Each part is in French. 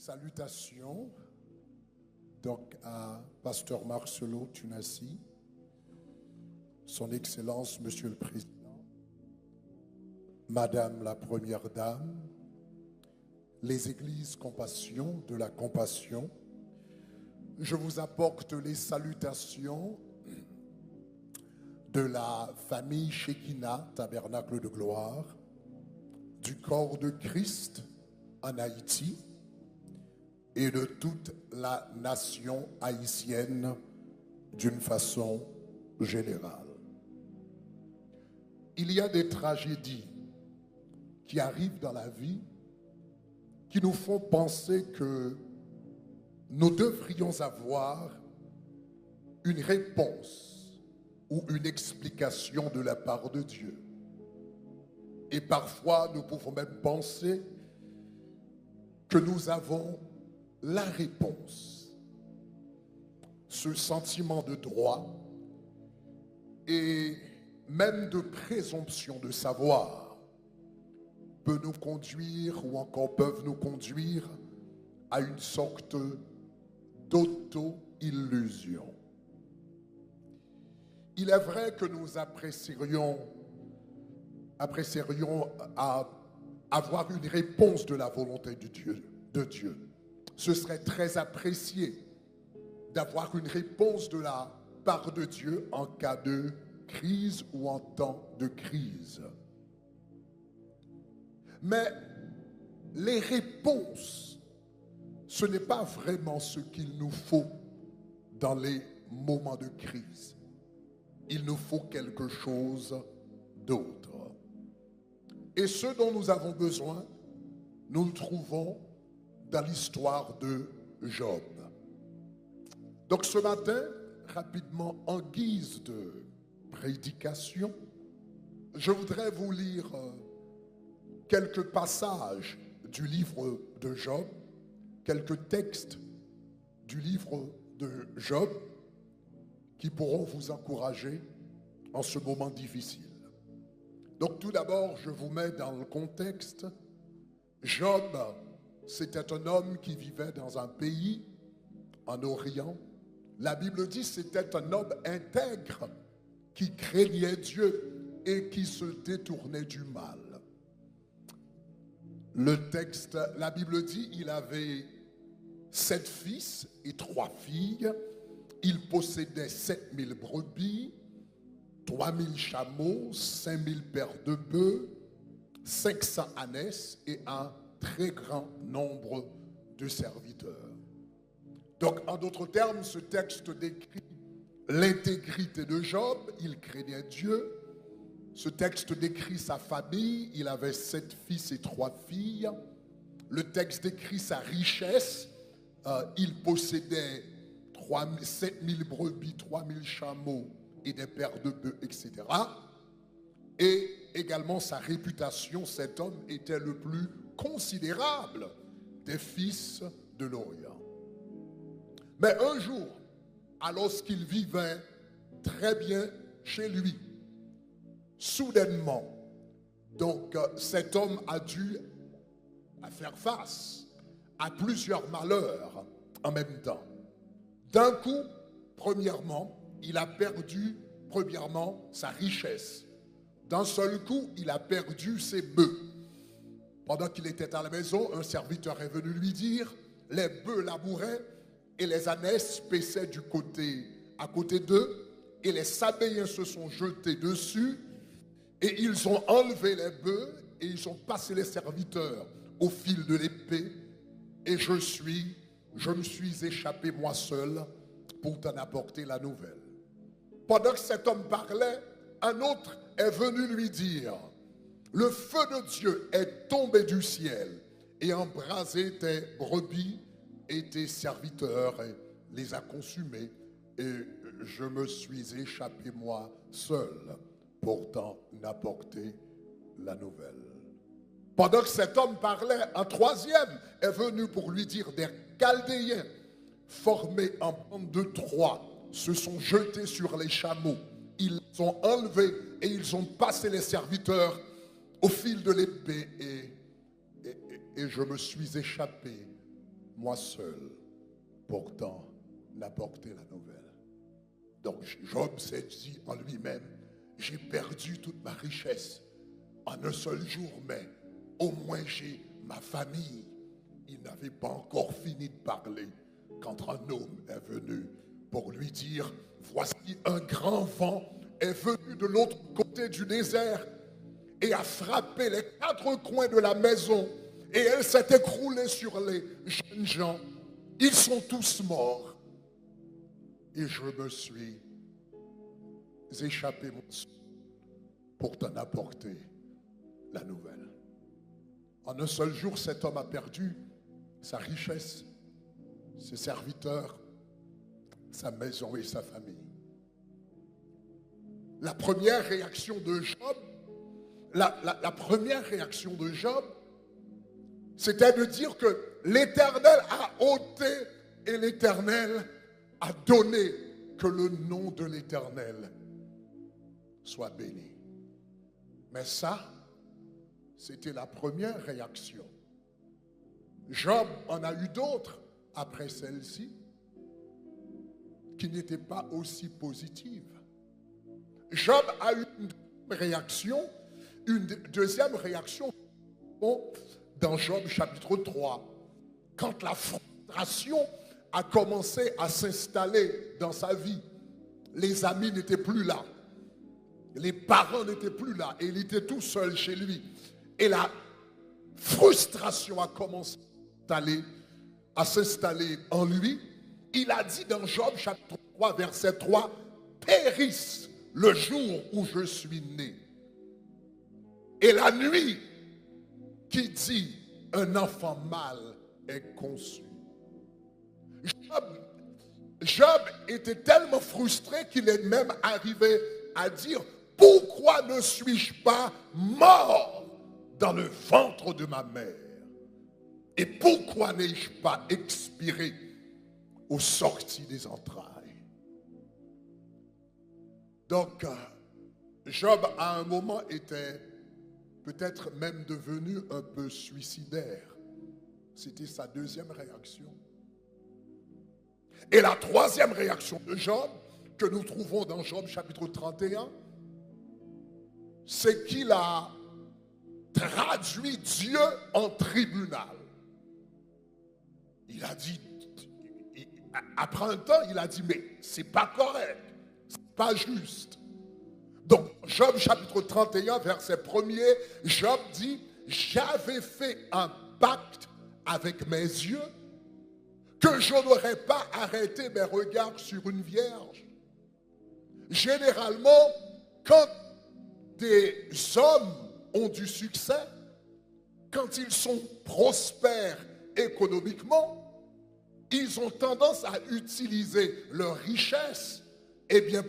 Salutations donc à Pasteur Marcelo Tunassi, Son Excellence Monsieur le Président, Madame la Première Dame, les Églises Compassion de la Compassion. Je vous apporte les salutations de la famille Shekinah, Tabernacle de Gloire, du corps de Christ en Haïti et de toute la nation haïtienne d'une façon générale. Il y a des tragédies qui arrivent dans la vie qui nous font penser que nous devrions avoir une réponse ou une explication de la part de Dieu. Et parfois, nous pouvons même penser que nous avons la réponse. Ce sentiment de droit et même de présomption de savoir peut nous conduire ou encore peuvent nous conduire à une sorte d'auto-illusion. Il est vrai que nous apprécierions à avoir une réponse de la volonté de Dieu. Ce serait très apprécié d'avoir une réponse de la part de Dieu en cas de crise ou en temps de crise. Mais les réponses, ce n'est pas vraiment ce qu'il nous faut dans les moments de crise. Il nous faut quelque chose d'autre. Et ce dont nous avons besoin, nous le trouvons dans l'histoire de Job. Donc ce matin, rapidement, en guise de prédication, je voudrais vous lire quelques passages du livre de Job, quelques textes du livre de Job qui pourront vous encourager en ce moment difficile. Donc tout d'abord, je vous mets dans le contexte. Job, c'était un homme qui vivait dans un pays en Orient. La Bible dit que c'était un homme intègre qui craignait Dieu et qui se détournait du mal. Le texte, la Bible dit qu'il avait 7 fils et 3 filles. Il possédait 7000 brebis, 3000 chameaux, 5000 paires de bœufs, 500 ânesses et un très grand nombre de serviteurs. Donc, en d'autres termes, ce texte décrit l'intégrité de Job. Il craignait Dieu. Ce texte décrit sa famille. Il avait 7 fils et 3 filles. Le texte décrit sa richesse. Il possédait 7000 brebis, 3000 chameaux et des paires de bœufs, etc. Et également sa réputation. Cet homme était le plus considérable des fils de l'Orient. Mais un jour, alors qu'il vivait très bien chez lui, soudainement, donc cet homme a dû faire face à plusieurs malheurs en même temps. D'un coup, premièrement, il a perdu sa richesse. D'un seul coup, il a perdu ses bœufs. Pendant qu'il était à la maison, un serviteur est venu lui dire, les bœufs labouraient et les ânesses paissaient à côté d'eux, et les Sabéens se sont jetés dessus, et ils ont enlevé les bœufs, et ils ont passé les serviteurs au fil de l'épée, et je me suis échappé moi seul pour t'en apporter la nouvelle. Pendant que cet homme parlait, un autre est venu lui dire, le feu de Dieu est tombé du ciel et embrasé tes brebis et tes serviteurs et les a consumés, et je me suis échappé moi seul pour t'en apporter la nouvelle. Pendant que cet homme parlait, un troisième est venu pour lui dire, des Chaldéens formés en bande de 3 se sont jetés sur les chameaux, ils les ont enlevés et ils ont passé les serviteurs au fil de l'épée, et je me suis échappé moi seul, pourtant, n'apporter la nouvelle. Donc Job s'est dit en lui-même, j'ai perdu toute ma richesse en un seul jour, mais au moins j'ai ma famille. Il n'avait pas encore fini de parler quand un homme est venu pour lui dire, voici un grand vent est venu de l'autre côté du désert et a frappé les 4 coins de la maison et elle s'est écroulée sur les jeunes gens. Ils sont tous morts et je me suis échappé pour t'en apporter la nouvelle. En un seul jour, cet homme a perdu sa richesse, ses serviteurs, sa maison et sa famille. La première réaction de Job, la première réaction de Job, c'était de dire que l'Éternel a ôté et l'Éternel a donné, que le nom de l'Éternel soit béni. Mais ça, c'était la première réaction. Job en a eu d'autres après celle-ci qui n'étaient pas aussi positives. Job a eu une deuxième réaction dans Job chapitre 3, quand la frustration a commencé à s'installer dans sa vie. Les amis n'étaient plus là. Les parents n'étaient plus là. Et il était tout seul chez lui. Et la frustration a commencé à s'installer en lui. Il a dit dans Job chapitre 3, verset 3, « Périsse le jour où je suis né. » Et la nuit qui dit, « Un enfant mâle est conçu. » Job était tellement frustré qu'il est même arrivé à dire, « Pourquoi ne suis-je pas mort dans le ventre de ma mère? Et pourquoi n'ai-je pas expiré aux sorties des entrailles? » Donc, Job, à un moment, était peut-être même devenu un peu suicidaire. C'était sa deuxième réaction. Et la troisième réaction de Job, que nous trouvons dans Job chapitre 31, c'est qu'il a traduit Dieu en tribunal. Il a dit, après un temps, il a dit, mais c'est pas correct, c'est pas juste. Donc, Job chapitre 31, verset 1er, Job dit, j'avais fait un pacte avec mes yeux que je n'aurais pas arrêté mes regards sur une vierge. Généralement, quand des hommes ont du succès, quand ils sont prospères économiquement, ils ont tendance à utiliser leur richesse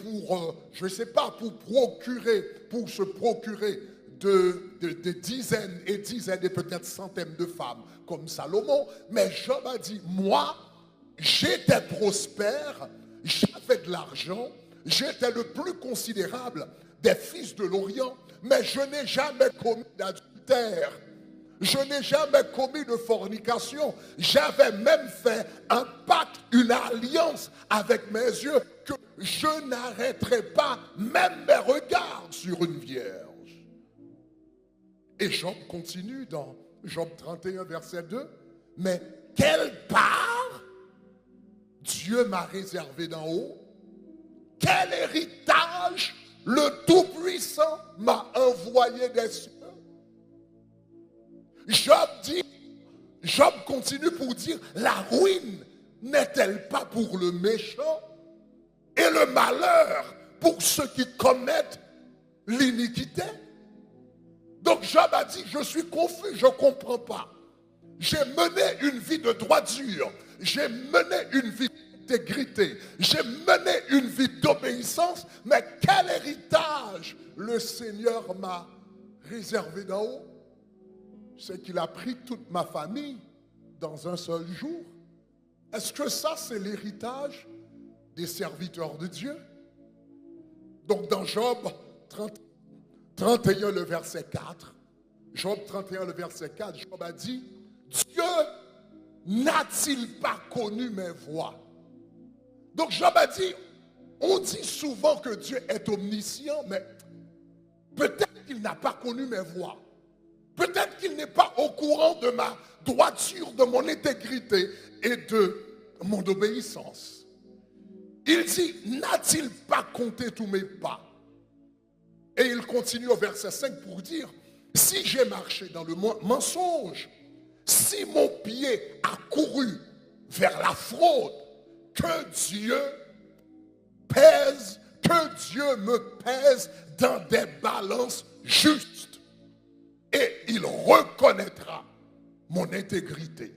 pour, je ne sais pas, pour se procurer de dizaines et dizaines et peut-être centaines de femmes comme Salomon. Mais Job a dit, moi, j'étais prospère, j'avais de l'argent, j'étais le plus considérable des fils de l'Orient, mais je n'ai jamais commis d'adultère. Je n'ai jamais commis de fornication. J'avais même fait un pacte, une alliance avec mes yeux que je n'arrêterai pas même mes regards sur une vierge. Et Job continue dans Job 31, verset 2. Mais quelle part Dieu m'a réservé d'en haut? Quel héritage le Tout-Puissant m'a envoyé des cieux? Job continue pour dire, la ruine n'est-elle pas pour le méchant et le malheur pour ceux qui commettent l'iniquité? Donc Job a dit, je suis confus, je ne comprends pas. J'ai mené une vie de droiture, j'ai mené une vie d'intégrité, j'ai mené une vie d'obéissance, mais quel héritage le Seigneur m'a réservé d'en haut? C'est qu'il a pris toute ma famille dans un seul jour. Est-ce que ça, c'est l'héritage des serviteurs de Dieu? Donc dans Job 31, le verset 4, Job 31, le verset 4, Job a dit, Dieu n'a-t-il pas connu mes voies? Donc Job a dit, on dit souvent que Dieu est omniscient, mais peut-être qu'il n'a pas connu mes voies. Peut-être qu'il n'est pas au courant de ma droiture, de mon intégrité et de mon obéissance. Il dit, n'a-t-il pas compté tous mes pas? Et il continue au verset 5 pour dire, si j'ai marché dans le mensonge, si mon pied a couru vers la fraude, que Dieu me pèse dans des balances justes. Et il reconnaîtra mon intégrité.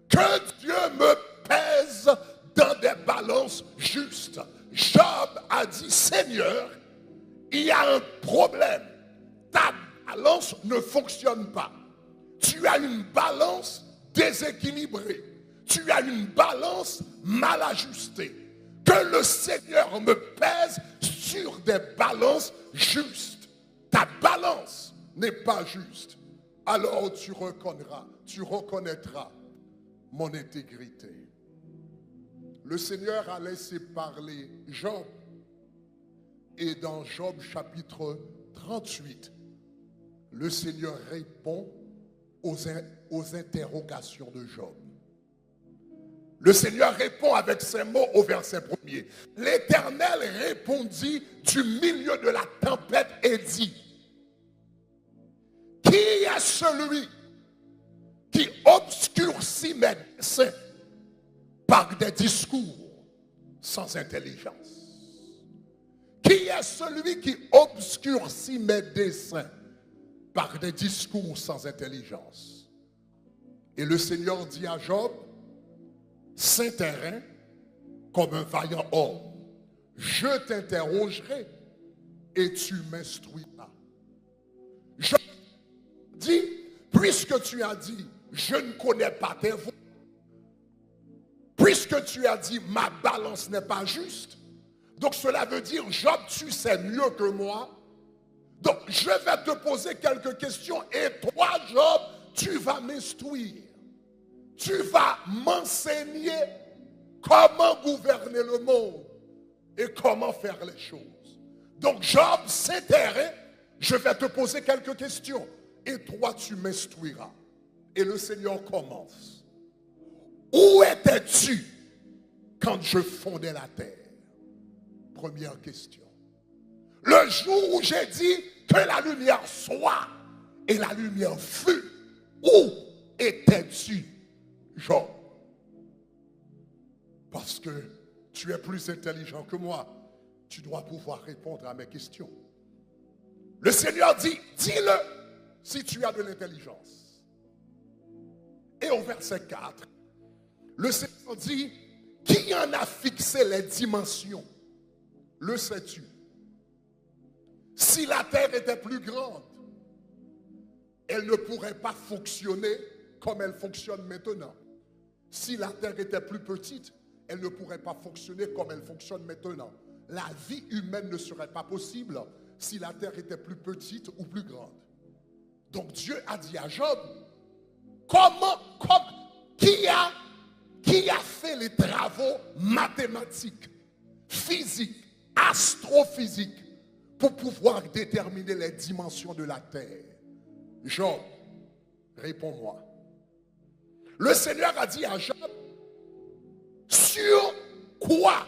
Que Dieu me pèse dans des balances justes. Job a dit, Seigneur, il y a un problème. Ta balance ne fonctionne pas. Tu as une balance déséquilibrée. Tu as une balance mal ajustée. Que le Seigneur me pèse sur des balances justes. Ta balance n'est pas juste. Alors tu reconnaîtras mon intégrité. Le Seigneur a laissé parler Job. Et dans Job chapitre 38, le Seigneur répond aux interrogations de Job. Le Seigneur répond avec ces mots au verset 1er. L'Éternel répondit du milieu de la tempête et dit, qui est celui qui obscurcit mes desseins par des discours sans intelligence? Qui est celui qui obscurcit mes desseins par des discours sans intelligence? Et le Seigneur dit à Job, saint terrain, comme un vaillant homme, je t'interrogerai et tu m'instruiras. Job dit, puisque tu as dit, je ne connais pas tes voies, puisque tu as dit, ma balance n'est pas juste, donc cela veut dire, Job, tu sais mieux que moi. Donc je vais te poser quelques questions et toi, Job, tu vas m'instruire. Tu vas m'enseigner comment gouverner le monde et comment faire les choses. Donc Job, c'est terrain, je vais te poser quelques questions et toi, tu m'instruiras. Et le Seigneur commence. Où étais-tu quand je fondais la terre? Première question. Le jour où j'ai dit que la lumière soit et la lumière fut, où étais-tu, Job? Parce que tu es plus intelligent que moi, tu dois pouvoir répondre à mes questions. Le Seigneur dit, dis-le si tu as de l'intelligence. Et au verset 4, le Seigneur dit, qui en a fixé les dimensions? Le sais-tu? Si la terre était plus grande, elle ne pourrait pas fonctionner comme elle fonctionne maintenant. Si la terre était plus petite, elle ne pourrait pas fonctionner comme elle fonctionne maintenant. La vie humaine ne serait pas possible si la terre était plus petite ou plus grande. Donc Dieu a dit à Job, qui a fait les travaux mathématiques, physiques, astrophysiques pour pouvoir déterminer les dimensions de la terre? Job, réponds-moi. Le Seigneur a dit à Job, sur quoi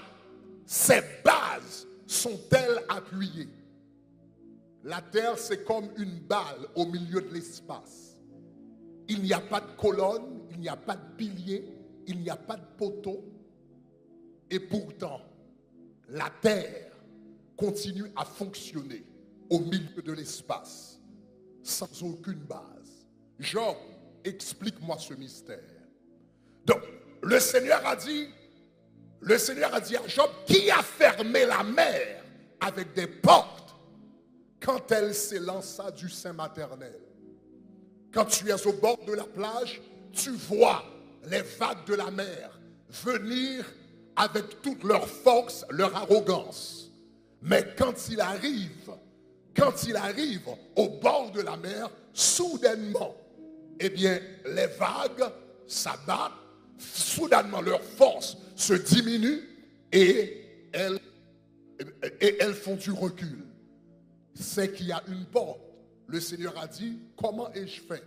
ces bases sont-elles appuyées? La terre, c'est comme une balle au milieu de l'espace. Il n'y a pas de colonne, il n'y a pas de pilier, il n'y a pas de poteau. Et pourtant, la terre continue à fonctionner au milieu de l'espace, sans aucune base. Job, explique-moi ce mystère. Donc, le Seigneur a dit à Job, qui a fermé la mer avec des portes quand elle s'élança du sein maternel? Quand tu es au bord de la plage, tu vois les vagues de la mer venir avec toute leur force, leur arrogance. Mais quand il arrive au bord de la mer, soudainement, eh bien, les vagues s'abattent, soudainement leur force se diminue et elles font du recul. C'est qu'il y a une porte. Le Seigneur a dit, comment ai-je fait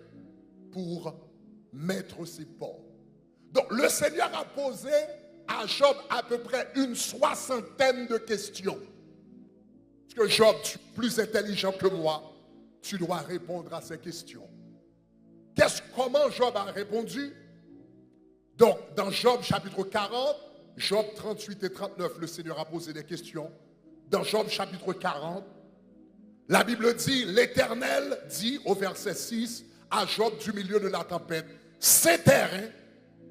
pour mettre ces portes? Donc le Seigneur a posé à Job à peu près une 60aine de questions. Parce que Job, tu es plus intelligent que moi, tu dois répondre à ces questions. Comment Job a répondu? Donc, dans Job chapitre 40, Job 38 et 39, le Seigneur a posé des questions. Dans Job chapitre 40, la Bible dit, l'Éternel dit au verset 6 à Job du milieu de la tempête, c'est terrain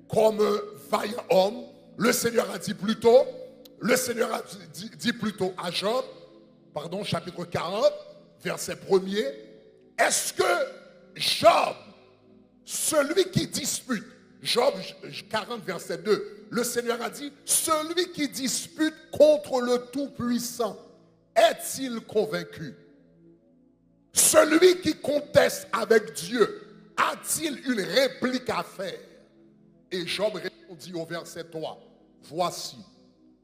comme un vaillant homme. Le Seigneur a dit plutôt, dit plutôt à Job, chapitre 40, verset 1er, est-ce que Job, celui qui dispute, Job 40, verset 2, le Seigneur a dit, celui qui dispute contre le Tout-Puissant, est-il convaincu? Celui qui conteste avec Dieu, a-t-il une réplique à faire? Et Job répondit au verset 3, voici,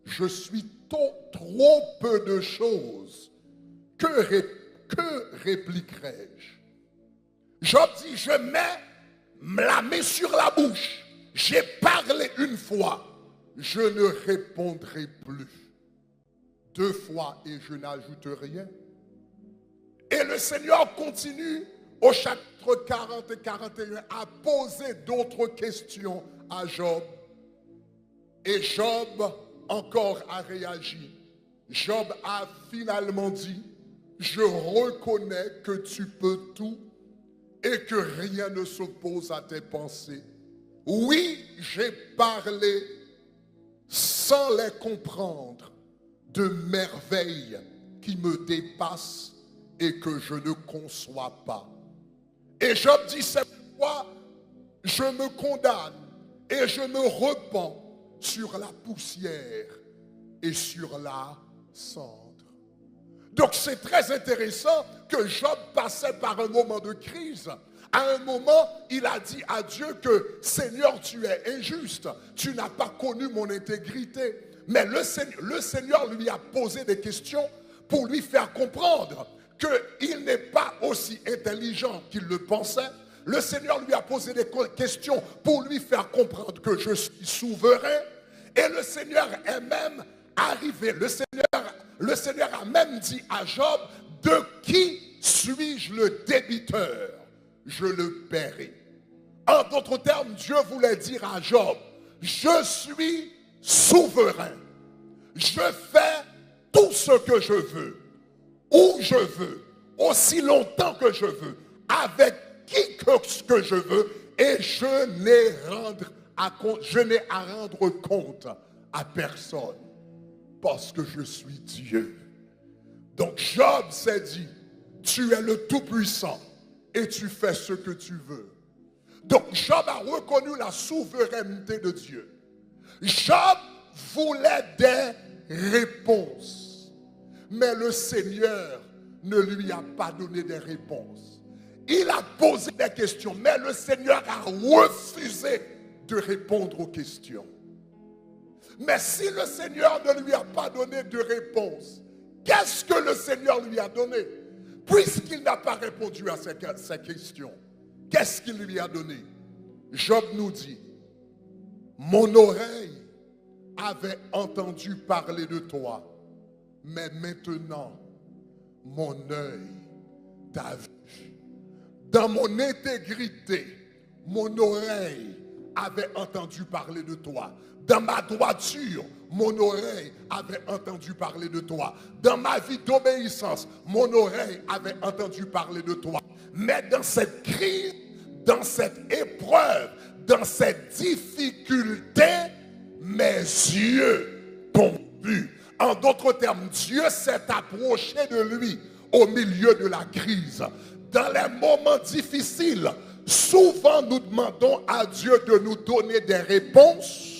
je suis trop peu de choses, que répliquerai-je? Job dit, je mets la main sur la bouche, j'ai parlé une fois, je ne répondrai plus. 2 fois et je n'ajoute rien. Et le Seigneur continue au chapitre 40 et 41 à poser d'autres questions à Job. Et Job encore a réagi. Job a finalement dit, je reconnais que tu peux tout et que rien ne s'oppose à tes pensées. Oui, j'ai parlé sans les comprendre de merveilles qui me dépassent et que je ne conçois pas. Et Job dit, c'est pourquoi je me condamne et je me repens sur la poussière et sur la cendre. Donc c'est très intéressant que Job passait par un moment de crise. À un moment, il a dit à Dieu que Seigneur, tu es injuste, tu n'as pas connu mon intégrité. Mais le Seigneur lui a posé des questions pour lui faire comprendre qu'il n'est pas aussi intelligent qu'il le pensait. Le Seigneur lui a posé des questions pour lui faire comprendre que je suis souverain. Et le Seigneur est même arrivé. Le Seigneur a même dit à Job, de qui suis-je le débiteur? Je le paierai. En d'autres termes, Dieu voulait dire à Job, je suis souverain. Je fais tout ce que je veux, où je veux, aussi longtemps que je veux, avec qui que je veux, et je n'ai à rendre compte à personne, parce que je suis Dieu. Donc Job s'est dit, tu es le Tout-Puissant, et tu fais ce que tu veux. Donc Job a reconnu la souveraineté de Dieu. Job voulait des réponses, mais le Seigneur ne lui a pas donné des réponses. Il a posé des questions, mais le Seigneur a refusé de répondre aux questions. Mais si le Seigneur ne lui a pas donné de réponse, qu'est-ce que le Seigneur lui a donné? Puisqu'il n'a pas répondu à ces questions, qu'est-ce qu'il lui a donné? Job nous dit, mon oreille avait entendu parler de toi, mais maintenant, mon œil t'a vu. Dans mon intégrité, mon oreille avait entendu parler de toi. Dans ma droiture, mon oreille avait entendu parler de toi. Dans ma vie d'obéissance, mon oreille avait entendu parler de toi. Mais dans cette crise, dans cette épreuve, dans cette difficulté, mes yeux t'ont vu. En d'autres termes, Dieu s'est approché de lui au milieu de la crise. Dans les moments difficiles, souvent nous demandons à Dieu de nous donner des réponses.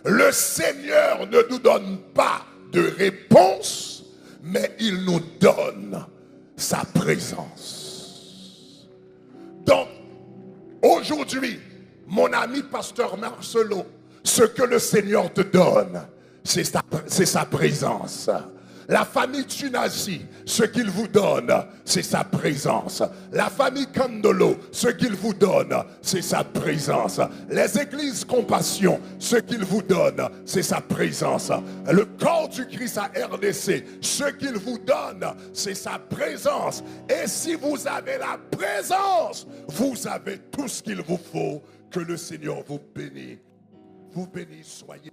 Le Seigneur ne nous donne pas de réponse, mais il nous donne sa présence. Donc, aujourd'hui, Mon ami pasteur Marcelo, ce que le Seigneur te donne, c'est sa présence. La famille Tsunasi, ce qu'il vous donne, c'est sa présence. La famille Kandolo, ce qu'il vous donne, c'est sa présence. Les églises Compassion, ce qu'il vous donne, c'est sa présence. Le corps du Christ à RDC, ce qu'il vous donne, c'est sa présence. Et si vous avez la présence, vous avez tout ce qu'il vous faut. Que le Seigneur vous bénisse. Vous bénisse, soyez.